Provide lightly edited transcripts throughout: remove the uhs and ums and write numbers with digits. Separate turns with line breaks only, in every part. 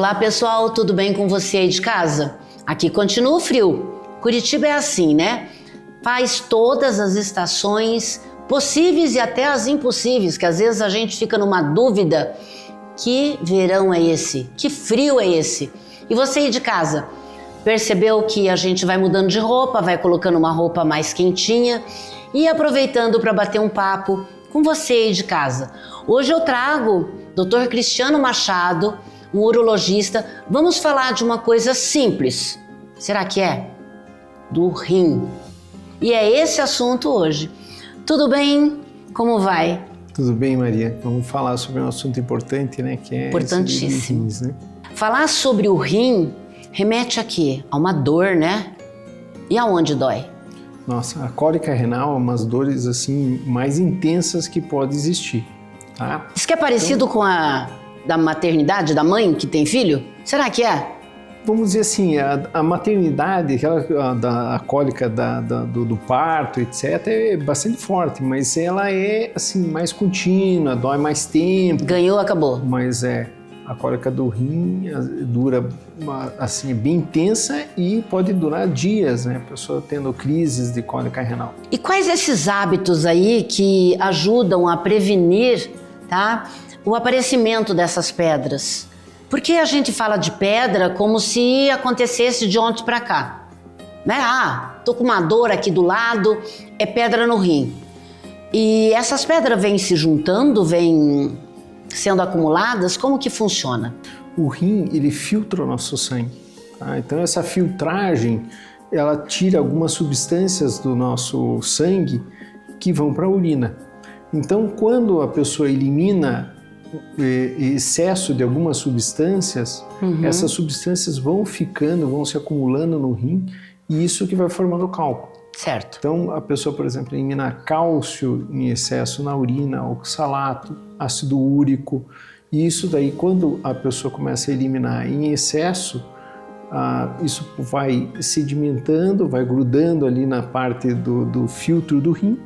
Olá pessoal, tudo bem com você aí de casa? Aqui continua o frio. Curitiba é assim, né? Faz todas as estações possíveis e até as impossíveis, que às vezes a gente fica numa dúvida. Que verão é esse? Que frio é esse? E você aí de casa, percebeu que a gente vai mudando de roupa, vai colocando uma roupa mais quentinha e aproveitando para bater um papo com você aí de casa. Hoje eu trago Dr. Cristiano Machado, um urologista. Vamos falar de uma coisa simples. Será que é? Do rim. E é esse assunto hoje. Tudo bem? Como vai?
Tudo bem, Maria. Vamos falar sobre um assunto importante, né? Que é
importantíssimo.
Rins, né?
Falar sobre o rim remete a quê? A uma dor, né? E aonde dói?
Nossa, a cólica renal é umas dores assim mais intensas que pode existir, tá?
Isso que é parecido com a da maternidade, da mãe que tem filho? Será que é?
Vamos dizer assim, a maternidade, a cólica do parto, etc., é bastante forte, mas ela é assim mais contínua, dói mais tempo.
Ganhou, acabou.
Mas a cólica do rim dura assim bem intensa e pode durar dias, né? A pessoa tendo crises de cólica renal.
E quais esses hábitos aí que ajudam a prevenir, tá, o aparecimento dessas pedras? Porque a gente fala de pedra como se acontecesse de ontem para cá, né? Ah, tô com uma dor aqui do lado, é pedra no rim. E essas pedras vêm se juntando, vêm sendo acumuladas, como que funciona?
O rim, ele filtra o nosso sangue, tá? Então essa filtragem, ela tira algumas substâncias do nosso sangue que vão para a urina. Então quando a pessoa elimina excesso de algumas substâncias, essas substâncias vão ficando, vão se acumulando no rim e isso que vai formando cálculo.
Certo.
Então a pessoa, por exemplo, elimina cálcio em excesso na urina, oxalato, ácido úrico, e isso daí quando a pessoa começa a eliminar em excesso, isso vai sedimentando, vai grudando ali na parte do filtro do rim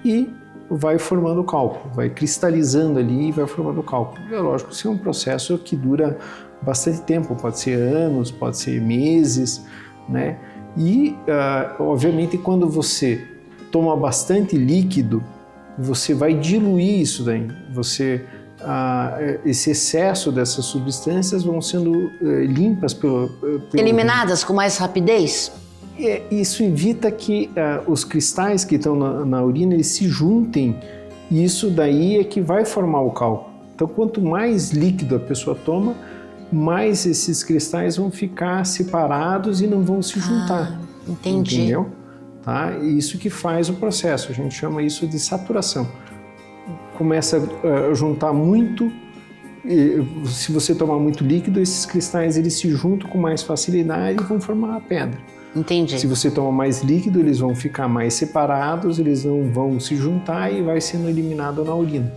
e vai formando cálculo, vai cristalizando ali e vai formando cálculo. É lógico, isso é um processo que dura bastante tempo, pode ser anos, pode ser meses, né? E, obviamente, quando você toma bastante líquido, você vai diluir isso daí. Esse excesso dessas substâncias vão sendo limpas pelo
eliminadas com mais rapidez?
Isso evita que os cristais que estão na urina eles se juntem e isso daí é que vai formar o cálculo. Então, quanto mais líquido a pessoa toma, mais esses cristais vão ficar separados e não vão se juntar.
Entendi.
Entendeu? Tá? Isso que faz o processo, a gente chama isso de saturação. Começa a juntar muito, se você tomar muito líquido, esses cristais eles se juntam com mais facilidade e vão formar a pedra.
Entendi.
Se você toma mais líquido, eles vão ficar mais separados, eles não vão se juntar e vai sendo eliminado na urina.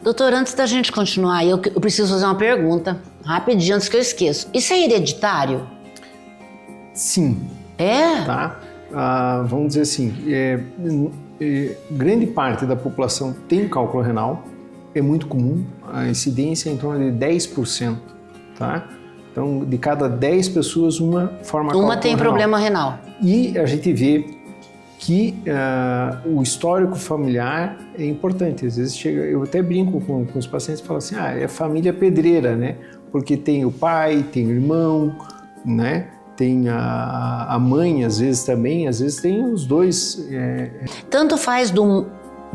Doutor, antes da gente continuar, eu preciso fazer uma pergunta, rapidinho, antes que eu esqueça. Isso é hereditário?
Sim.
É?
Tá? Vamos dizer assim, grande parte da população tem cálculo renal, é muito comum, a incidência é em torno de 10%, tá? Então, de cada 10 pessoas, uma forma cálculo renal.
Uma tem problema renal.
E a gente vê que o histórico familiar é importante. Às vezes eu até brinco com os pacientes e falo assim, é família pedreira, né? Porque tem o pai, tem o irmão, né? Tem a mãe, às vezes também, às vezes tem os dois.
Tanto faz do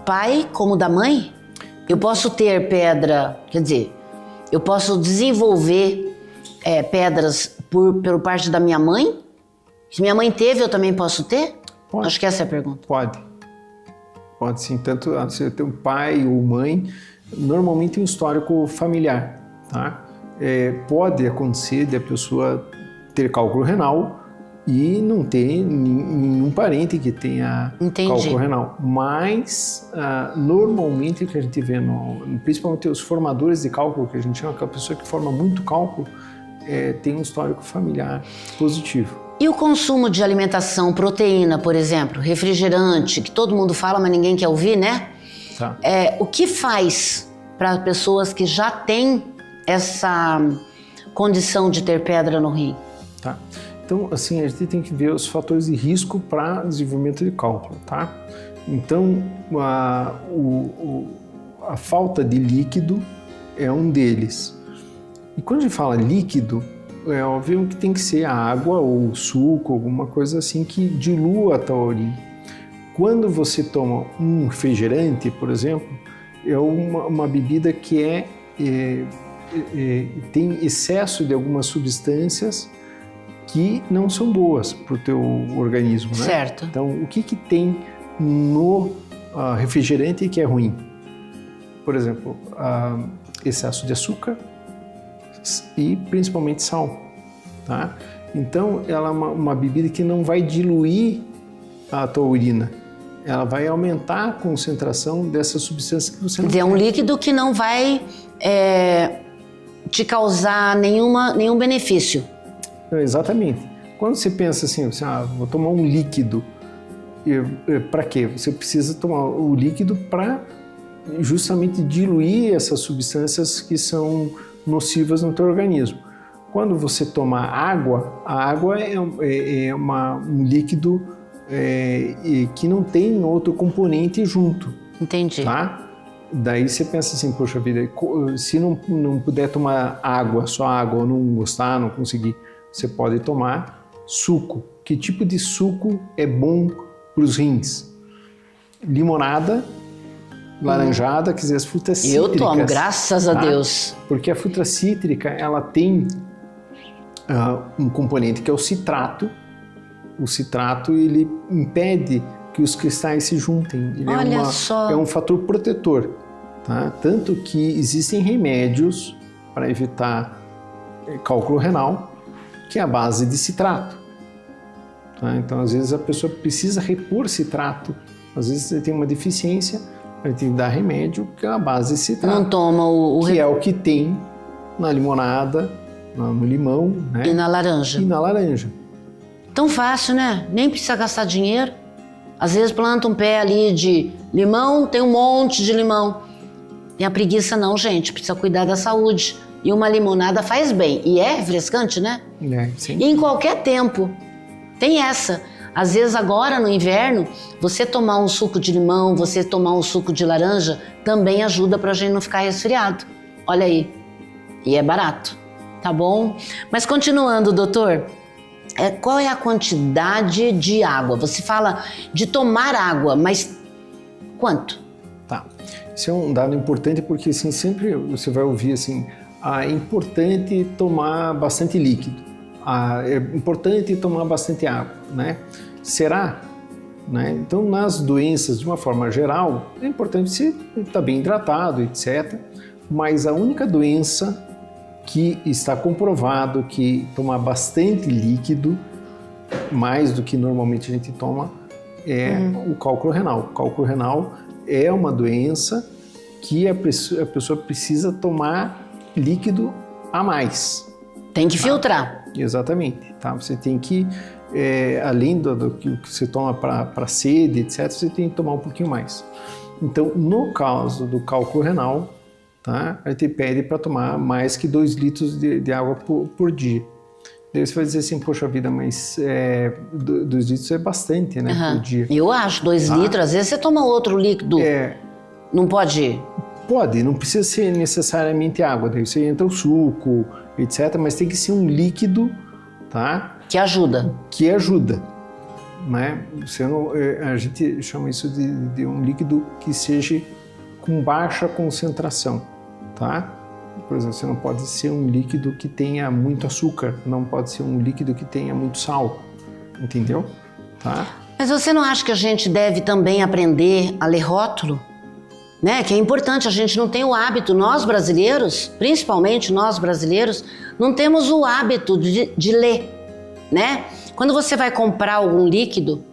pai como da mãe? Eu posso ter pedra, quer dizer, eu posso desenvolver pedras por parte da minha mãe? Se minha mãe teve, eu também posso ter?
Pode.
Acho que essa é a pergunta.
Pode sim, tanto você tem um pai ou mãe, normalmente um histórico familiar, tá? Pode acontecer de a pessoa ter cálculo renal e não ter nenhum parente que tenha cálculo renal, mas normalmente o que a gente vê, principalmente os formadores de cálculo, que a gente chama, aquela pessoa que forma muito cálculo, tem um histórico familiar positivo.
E o consumo de alimentação, proteína, por exemplo, refrigerante, que todo mundo fala, mas ninguém quer ouvir, né?
Tá.
O que faz para pessoas que já têm condição de ter pedra no rim?
Tá. Então, assim, a gente tem que ver os fatores de risco para desenvolvimento de cálculo, tá? Então, a falta de líquido é um deles. E quando a gente fala líquido, é óbvio que tem que ser água ou suco, alguma coisa assim que dilua a taurina. Quando você toma um refrigerante, por exemplo, é uma bebida que tem excesso de algumas substâncias que não são boas para o teu organismo, né?
Certo.
Então, o que tem no refrigerante que é ruim? Por exemplo, excesso de açúcar e principalmente sal, tá? Então, ela é uma bebida que não vai diluir a tua urina. Ela vai aumentar a concentração dessa substância que você não
quer. É um líquido que não vai te causar nenhum benefício.
Exatamente. Quando você pensa assim, vou tomar um líquido, para quê? Você precisa tomar o líquido para justamente diluir essas substâncias que são nocivas no teu organismo. Quando você toma água, a água é um líquido que não tem outro componente junto.
Entendi.
Tá? Daí você pensa assim, poxa vida, se não puder tomar água, só água, ou não gostar, não conseguir, você pode tomar suco. Que tipo de suco é bom para os rins? Limonada, laranjada, quer dizer, as frutas cítricas.
Eu tomo, graças a Deus.
Porque a fruta cítrica, ela tem um componente que é o citrato. O citrato, ele impede que os cristais se juntem. Ele é um fator protetor, tá? Tanto que existem remédios para evitar cálculo renal, que é a base de citrato. Tá? Então, às vezes, a pessoa precisa repor citrato. Às vezes, você tem uma deficiência, vai ter que dar remédio, que é a base de citrato.
Não toma
que é o que tem na limonada, no limão, né?
E na laranja.
E na laranja.
Tão fácil, né? Nem precisa gastar dinheiro. Às vezes planta um pé ali de limão, tem um monte de limão. E a preguiça não, gente. Precisa cuidar da saúde. E uma limonada faz bem. E é refrescante, né?
Sim.
E em qualquer tempo. Tem essa. Às vezes agora no inverno, você tomar um suco de limão, você tomar um suco de laranja, também ajuda pra gente não ficar resfriado. Olha aí. E é barato. Tá bom? Mas continuando, doutor. Qual é a quantidade de água? Você fala de tomar água, mas quanto?
Tá. Isso é um dado importante porque assim, sempre você vai ouvir assim, é importante tomar bastante líquido, é importante tomar bastante água, né? Será? Né? Então, nas doenças, de uma forma geral, é importante você estar bem hidratado, etc. Mas a única doença que está comprovado que tomar bastante líquido, mais do que normalmente a gente toma, é o cálculo renal. O cálculo renal é uma doença que a pessoa precisa tomar líquido a mais.
Tem que filtrar.
Exatamente. Tá? Você tem que, além do que você toma para sede, etc., você tem que tomar um pouquinho mais. Então, no caso do cálculo renal, tá? A gente pede para tomar mais que 2 litros de água por dia. Daí você vai dizer assim, poxa vida, mas 2 litros é bastante, né, por dia.
Eu acho, 2 litros, às vezes você toma outro líquido. Não pode?
Pode, não precisa ser necessariamente água, daí você entra o suco, etc., mas tem que ser um líquido, tá?
Que ajuda.
Que ajuda, né? A gente chama isso de um líquido que seja com baixa concentração, tá? Por exemplo, você não pode ser um líquido que tenha muito açúcar, não pode ser um líquido que tenha muito sal, entendeu? Tá?
Mas você não acha que a gente deve também aprender a ler rótulo? Né? Que é importante, a gente não tem o hábito, nós brasileiros, principalmente nós brasileiros, não temos o hábito de ler, né? Quando você vai comprar algum líquido,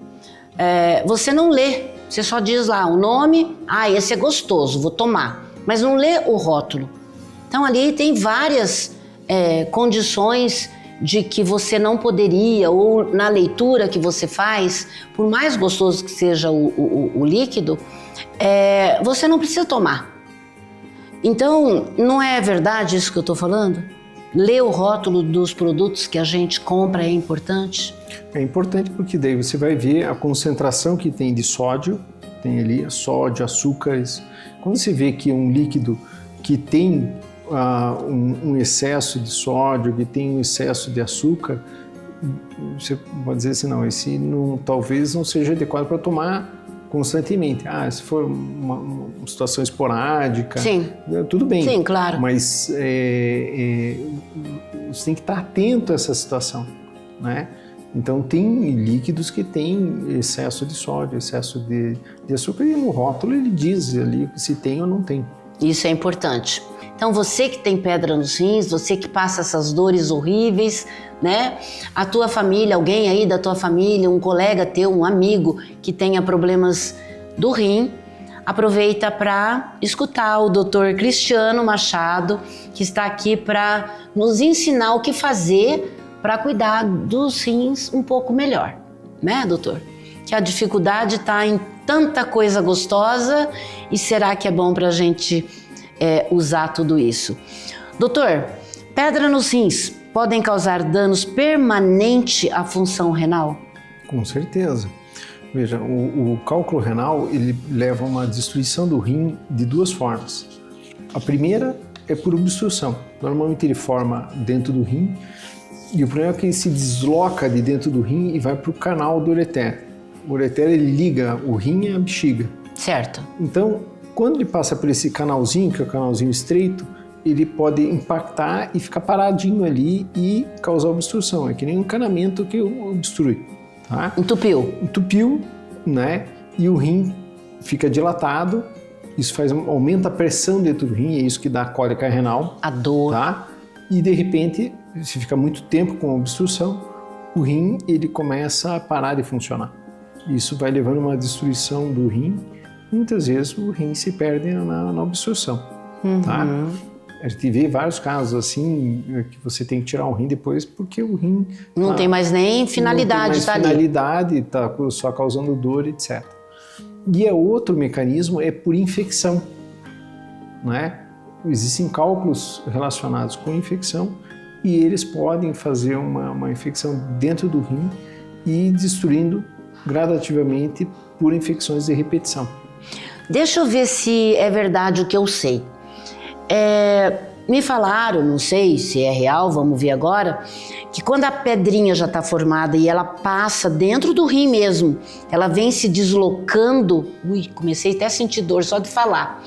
você não lê, você só diz lá o nome, esse é gostoso, vou tomar, mas não lê o rótulo. Então ali tem várias condições de que você não poderia, ou na leitura que você faz, por mais gostoso que seja o líquido, você não precisa tomar. Então, não é verdade isso que eu estou falando? ler o rótulo dos produtos que a gente compra é importante?
É importante porque daí você vai ver a concentração que tem de sódio, tem ali sódio, açúcares. Quando você vê que um líquido que tem um excesso de sódio, que tem um excesso de açúcar, você pode dizer assim, não, esse talvez não seja adequado para tomar constantemente. Se for uma situação esporádica,
sim,
tudo bem.
Sim, claro.
Mas você tem que estar atento a essa situação, né? Então tem líquidos que têm excesso de sódio, excesso de açúcar, e no rótulo ele diz ali se tem ou não tem.
Isso é importante. Então você que tem pedra nos rins, você que passa essas dores horríveis, né? A tua família, alguém aí da tua família, um colega teu, um amigo que tenha problemas do rim, aproveita para escutar o Dr. Cristiano Machado, que está aqui para nos ensinar o que fazer para cuidar dos rins um pouco melhor, né, doutor? Que a dificuldade está em tanta coisa gostosa, e será que é bom para a gente usar tudo isso? Doutor, pedra nos rins podem causar danos permanentes à função renal?
Com certeza. Veja, o cálculo renal ele leva a uma destruição do rim de duas formas. A primeira é por obstrução. Normalmente ele forma dentro do rim, e o problema é que ele se desloca de dentro do rim e vai para o canal do ureter. O ureter ele liga o rim à bexiga.
Certo.
Então, quando ele passa por esse canalzinho, que é o canalzinho estreito, ele pode impactar e ficar paradinho ali e causar obstrução. É que nem um encanamento que obstrui. Tá? Entupiu, né? E o rim fica dilatado. Isso aumenta a pressão dentro do rim, é isso que dá a cólica renal.
A dor.
Tá? E de repente, se fica muito tempo com a obstrução, o rim ele começa a parar de funcionar. Isso vai levando a uma destruição do rim. Muitas vezes o rim se perde na obstrução. Tá? A gente vê vários casos assim, que você tem que tirar um rim depois porque o rim
não tem mais nem finalidade,
está finalidade, está só causando dor, etc. E outro mecanismo é por infecção, né? Existem cálculos relacionados com infecção e eles podem fazer uma infecção dentro do rim e destruindo gradativamente por infecções de repetição.
Deixa eu ver se é verdade o que eu sei. Me falaram, não sei se é real, vamos ver agora, que quando a pedrinha já está formada e ela passa dentro do rim mesmo, ela vem se deslocando, comecei até a sentir dor só de falar.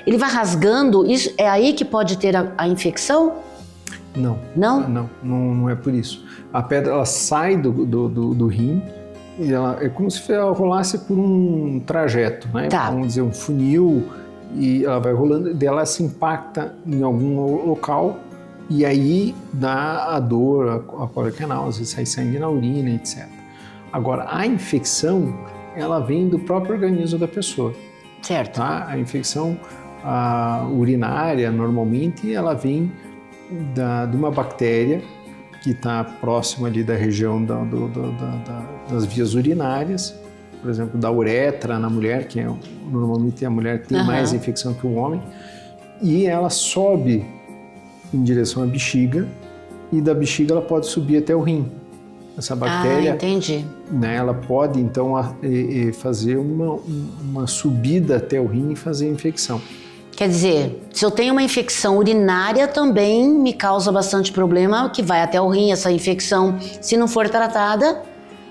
Ele vai rasgando, isso é aí que pode ter a infecção?
Não.
Não?
Não é por isso. A pedra ela sai do rim e ela é como se ela rolasse por um trajeto, né?
Tá.
Vamos dizer, um funil, e ela vai rolando, dela se impacta em algum local e aí dá a dor, a cólica renal, às vezes sai sangue na urina, etc. Agora, a infecção, ela vem do próprio organismo da pessoa.
Certo.
Tá? A infecção urinária, normalmente, ela vem de uma bactéria que está próxima ali da região das vias urinárias, por exemplo, da uretra na mulher, que normalmente a mulher tem mais infecção que o homem, e ela sobe em direção à bexiga, e da bexiga ela pode subir até o rim. Essa bactéria,
entendi.
Né, ela pode então fazer uma subida até o rim e fazer infecção.
Quer dizer, se eu tenho uma infecção urinária também me causa bastante problema, que vai até o rim, essa infecção, se não for tratada,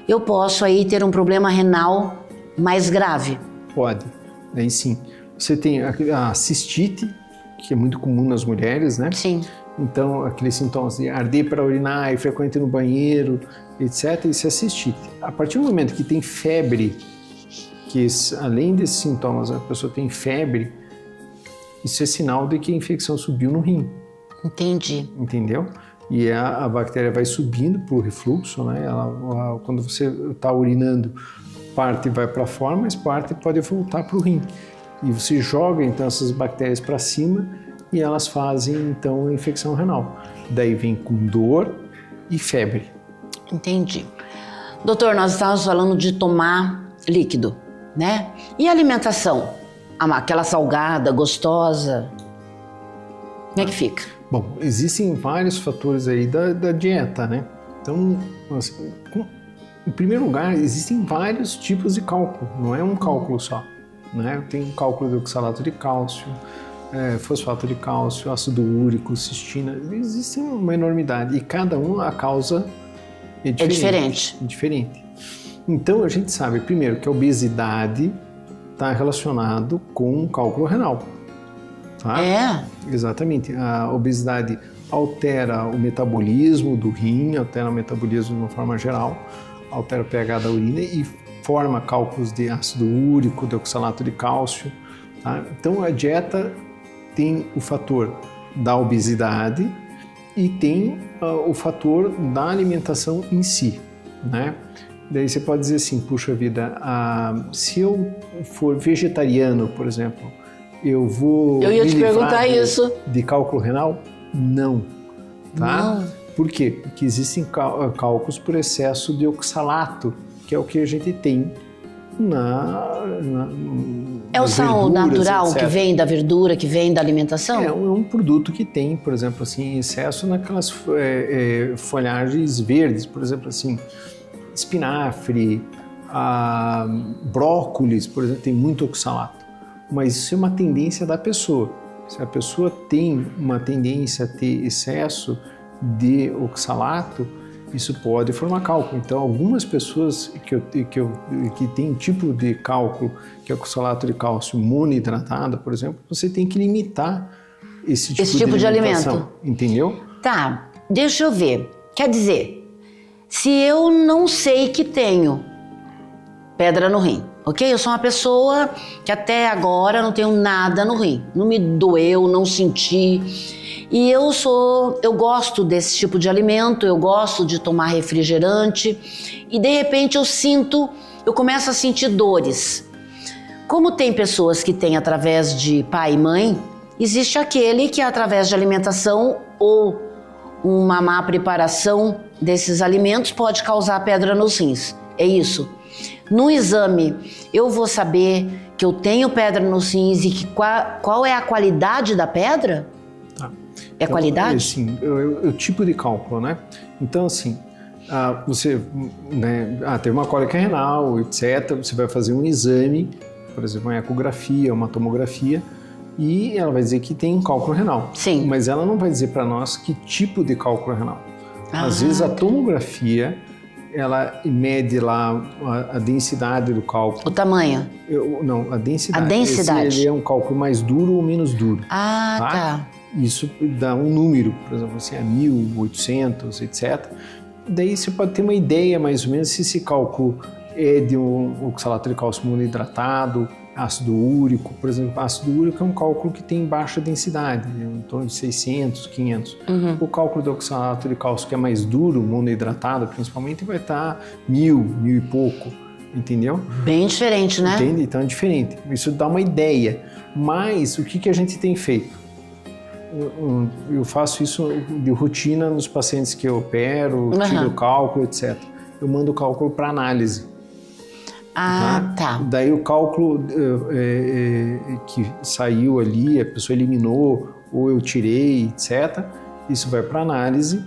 eu posso aí ter um problema renal mais grave.
Pode, aí sim. Você tem a cistite, que é muito comum nas mulheres, né?
Sim.
Então, aqueles sintomas de arder para urinar, ir frequente no banheiro, etc., isso é cistite. A partir do momento que tem febre, que além desses sintomas a pessoa tem febre, isso é sinal de que a infecção subiu no rim.
Entendi.
Entendeu? E a bactéria vai subindo para o refluxo, né? Quando você está urinando, parte vai para fora, mas parte pode voltar para o rim. E você joga então essas bactérias para cima e elas fazem então a infecção renal. Daí vem com dor e febre. Entendi.
Doutor, nós estávamos falando de tomar líquido, né? E a alimentação? Aquela salgada, gostosa, como é que fica?
Bom, existem vários fatores aí da dieta, né? Então, assim, em primeiro lugar, existem vários tipos de cálculo, não é um cálculo só, né? Tem um cálculo de oxalato de cálcio, fosfato de cálcio, ácido úrico, cistina, existem uma enormidade e cada um a causa é diferente. É diferente. Então, a gente sabe, primeiro, que a obesidade está relacionado com o cálculo renal. Tá?
É?
Exatamente. A obesidade altera o metabolismo do rim, altera o metabolismo de uma forma geral, altera o pH da urina e forma cálculos de ácido úrico, de oxalato de cálcio. Tá? Então, a dieta tem o fator da obesidade e tem o fator da alimentação em si, né? Daí você pode dizer assim, puxa vida, se eu for vegetariano, por exemplo, eu vou
Eu ia te perguntar isso.
De cálculo renal? Não, tá?
Não.
Por quê? Porque existem cálculos por excesso de oxalato, que é o que a gente tem
é o sal natural
etc.
que vem da verdura, que vem da alimentação?
É um produto que tem, por exemplo, assim, excesso naquelas folhagens verdes, por exemplo, assim, espinafre, brócolis, por exemplo, tem muito oxalato. Mas isso é uma tendência da pessoa. Se a pessoa tem uma tendência a ter excesso de oxalato, isso pode formar cálculo. Então, algumas pessoas que têm tipo de cálculo, que é oxalato de cálcio monohidratado, por exemplo, você tem que limitar esse tipo de alimento. Entendeu?
Tá, deixa eu ver. Quer dizer, se eu não sei que tenho pedra no rim, ok? Eu sou uma pessoa que até agora não tenho nada no rim. Não me doeu, não senti. E eu gosto desse tipo de alimento, eu gosto de tomar refrigerante e de repente eu começo a sentir dores. Como tem pessoas que têm através de pai e mãe, existe aquele que através de alimentação ou uma má preparação desses alimentos pode causar pedra nos rins. É isso. No exame, eu vou saber que eu tenho pedra nos rins e qual é a qualidade da pedra?
Tá.
É
então,
qualidade?
Assim, o tipo de cálculo, né? Então, assim, você teve uma cólica renal, etc. Você vai fazer um exame, por exemplo, uma ecografia, uma tomografia, e ela vai dizer que tem um cálculo renal.
Sim.
Mas ela não vai dizer para nós que tipo de cálculo renal. Às vezes a tomografia, ela mede lá a densidade do cálculo.
O tamanho?
Não, a densidade.
A densidade.
Ele é um cálculo mais duro ou menos duro.
Tá.
Isso dá um número, por exemplo, assim, 1.800, etc. Daí você pode ter uma ideia mais ou menos se esse cálculo é de um oxalato de cálcio monohidratado, ácido úrico. Por exemplo, ácido úrico é um cálculo que tem baixa densidade, em torno de 600, 500.
Uhum.
O cálculo de oxalato de cálcio que é mais duro, monohidratado principalmente, vai estar 1.000 e pouco, entendeu?
Bem diferente, né?
Entende? Então é diferente. Isso dá uma ideia. Mas o que a gente tem feito? Eu faço isso de rotina nos pacientes que eu opero, tiro o cálculo, etc. Eu mando o cálculo para análise.
Tá.
Daí o cálculo que saiu ali, a pessoa eliminou, ou eu tirei, etc. Isso vai para análise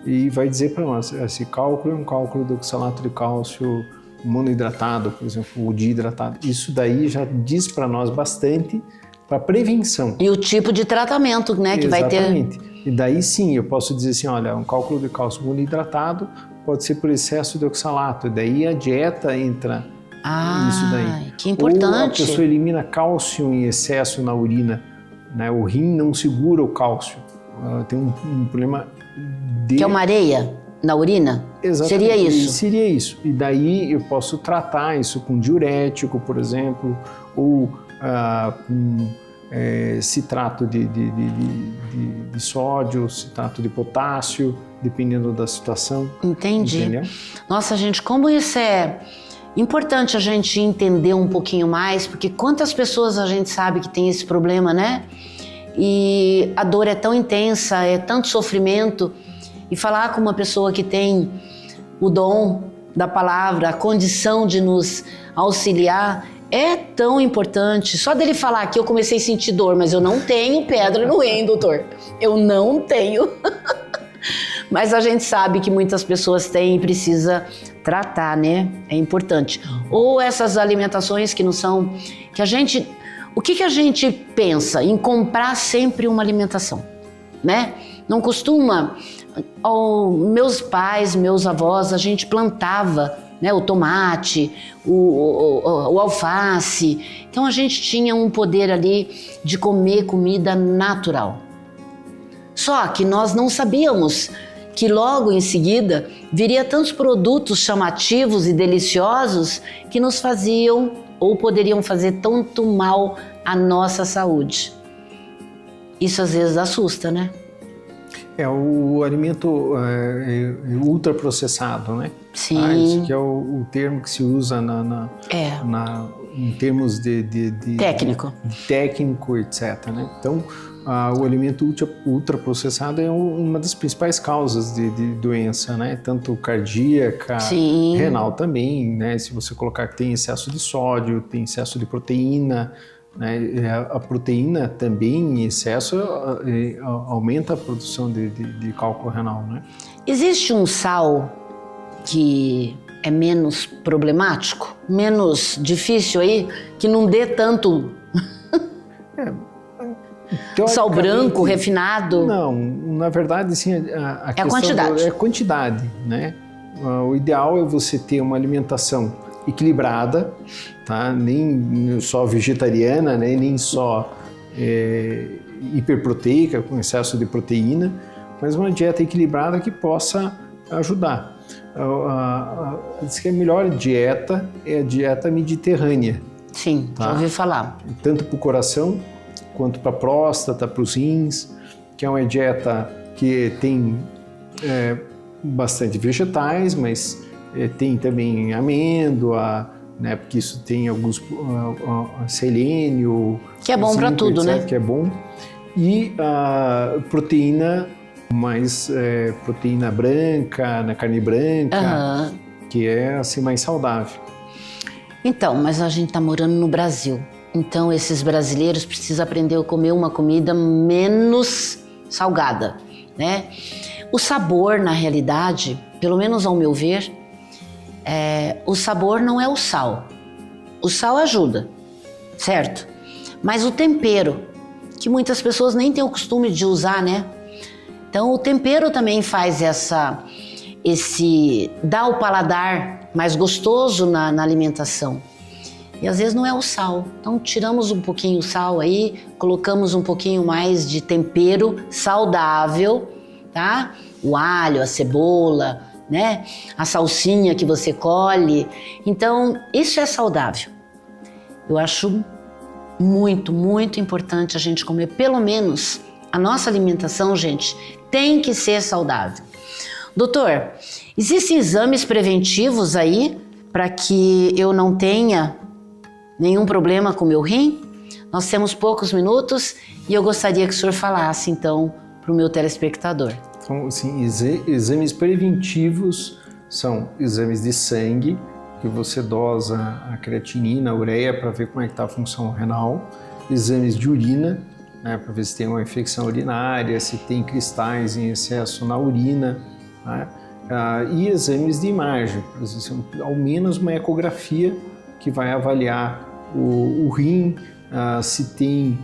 e vai dizer para nós, esse cálculo é um cálculo do oxalato de cálcio monohidratado, por exemplo, ou dihidratado. Isso daí já diz para nós bastante para prevenção.
E o tipo de tratamento, né, que vai ter.
Exatamente. E daí sim, eu posso dizer assim, olha, um cálculo de cálcio monohidratado pode ser por excesso de oxalato. E daí a dieta entra nisso daí.
Que importante.
Ou a pessoa elimina cálcio em excesso na urina, né? O rim não segura o cálcio. Tem um problema de...
Que é uma areia na urina?
Exatamente.
Seria isso?
Seria isso. E daí eu posso tratar isso com diurético, por exemplo, ou com citrato de sódio, citrato de potássio, dependendo da situação.
Entendi.
Entendeu?
Nossa, gente, como isso é importante a gente entender um pouquinho mais, porque quantas pessoas a gente sabe que tem esse problema, né? E a dor é tão intensa, é tanto sofrimento, e falar com uma pessoa que tem o dom da palavra, a condição de nos auxiliar é tão importante. Só dele falar que eu comecei a sentir dor, mas eu não tenho pedra no rim, doutor. Eu não tenho. Mas a gente sabe que muitas pessoas têm e precisa tratar, né? É importante. Ou essas alimentações que não são... que a gente... O que a gente pensa em comprar sempre uma alimentação, né? Não costuma... meus pais, meus avós, a gente plantava, né, o tomate, o alface. Então a gente tinha um poder ali de comer comida natural. Só que nós não sabíamos que logo em seguida viria tantos produtos chamativos e deliciosos que nos faziam ou poderiam fazer tanto mal à nossa saúde. Isso às vezes assusta, né?
É o alimento ultraprocessado, né?
Sim.
Esse que é o termo que se usa em termos de técnico, etc. Né? Então, o alimento ultraprocessado é uma das principais causas de doença, né? Tanto cardíaca,
Sim.
renal também, né? Se você colocar que tem excesso de sódio, tem excesso de proteína, né? A proteína também em excesso aumenta a produção de cálculo renal, né? Existe
um sal que é menos problemático, menos difícil aí, que não dê tanto sal branco, refinado?
Não, na verdade, sim, a
questão quantidade.
É a quantidade, né? O ideal é você ter uma alimentação equilibrada, tá? Nem só vegetariana, né? Nem só hiperproteica, com excesso de proteína, mas uma dieta equilibrada que possa ajudar. Diz que a melhor dieta é a dieta mediterrânea.
Sim, tá? Já ouvi falar.
Tanto para o coração, quanto para a próstata, para os rins, que é uma dieta que tem bastante vegetais, mas tem também amêndoa, né? Porque isso tem alguns selênio,
que é bom para tudo,
etc,
né?
Que é bom. E a proteína, mais proteína branca, na carne branca, que é assim mais saudável.
Então, mas a gente está morando no Brasil. Então, esses brasileiros precisam aprender a comer uma comida menos salgada, né? O sabor, na realidade, pelo menos ao meu ver, o sabor não é o sal. O sal ajuda, certo? Mas o tempero, que muitas pessoas nem têm o costume de usar, né? Então, o tempero também faz dá o paladar mais gostoso na alimentação. E às vezes não é o sal. Então tiramos um pouquinho o sal aí, colocamos um pouquinho mais de tempero saudável, tá? O alho, a cebola, né? A salsinha que você colhe. Então isso é saudável. Eu acho muito, muito importante a gente comer, pelo menos a nossa alimentação, gente, tem que ser saudável. Doutor, existem exames preventivos aí para que eu não tenha nenhum problema com o meu rim? Nós temos poucos minutos e eu gostaria que o senhor falasse, então, para o meu telespectador.
Então, assim, exames preventivos são exames de sangue, que você dosa a creatinina, a ureia, para ver como é que está a função renal. Exames de urina, né, para ver se tem uma infecção urinária, se tem cristais em excesso na urina, né? E exames de imagem, por exemplo, ao menos uma ecografia que vai avaliar o rim, se tem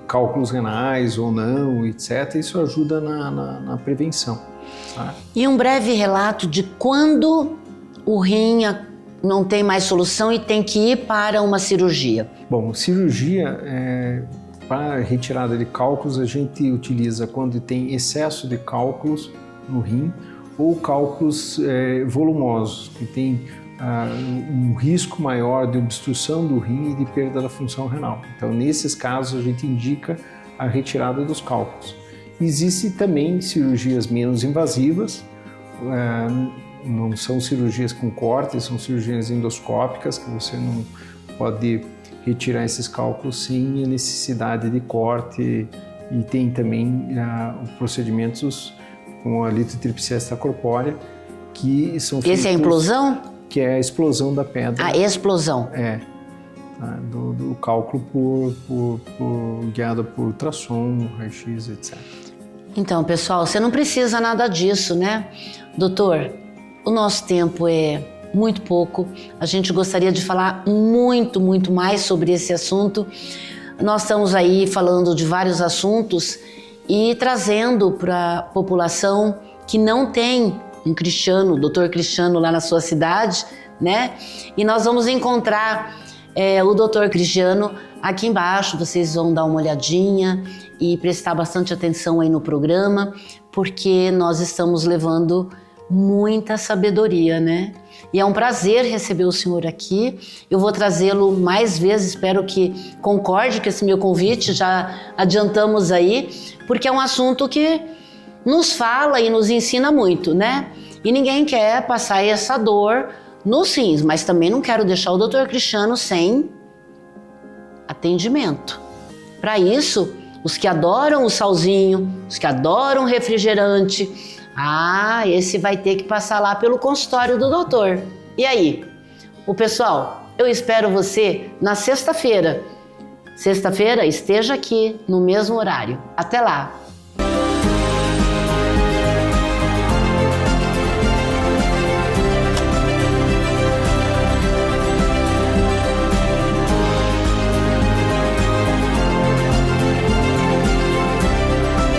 cálculos renais ou não, etc. Isso ajuda na prevenção. Tá?
E um breve relato de quando o rim não tem mais solução e tem que ir para uma cirurgia.
Bom, cirurgia, para retirada de cálculos, a gente utiliza quando tem excesso de cálculos no rim ou cálculos volumosos, que tem um risco maior de obstrução do rim e de perda da função renal. Então, nesses casos, a gente indica a retirada dos cálculos. Existem também cirurgias menos invasivas, não são cirurgias com corte, são cirurgias endoscópicas, que você não pode retirar esses cálculos sem a necessidade de corte, e tem também procedimentos com a litotripsia extracorpórea, que são
Esse é a implosão?
Que é a explosão da pedra.
A explosão.
Tá? Do cálculo guiado por ultrassom, raio-x, etc.
Então, pessoal, você não precisa nada disso, né? Doutor, o nosso tempo é muito pouco. A gente gostaria de falar muito, muito mais sobre esse assunto. Nós estamos aí falando de vários assuntos e trazendo para a população que não tem um Cristiano, doutor Cristiano lá na sua cidade, né? E nós vamos encontrar o doutor Cristiano aqui embaixo. Vocês vão dar uma olhadinha e prestar bastante atenção aí no programa, porque nós estamos levando muita sabedoria, né? E é um prazer receber o senhor aqui. Eu vou trazê-lo mais vezes, espero que concorde com esse meu convite, já adiantamos aí, porque é um assunto que nos fala e nos ensina muito, né? E ninguém quer passar essa dor nos rins, mas também não quero deixar o doutor Cristiano sem atendimento. Para isso, os que adoram o salzinho, os que adoram refrigerante, esse vai ter que passar lá pelo consultório do doutor. E aí? Pessoal, eu espero você na sexta-feira. Sexta-feira esteja aqui no mesmo horário. Até lá!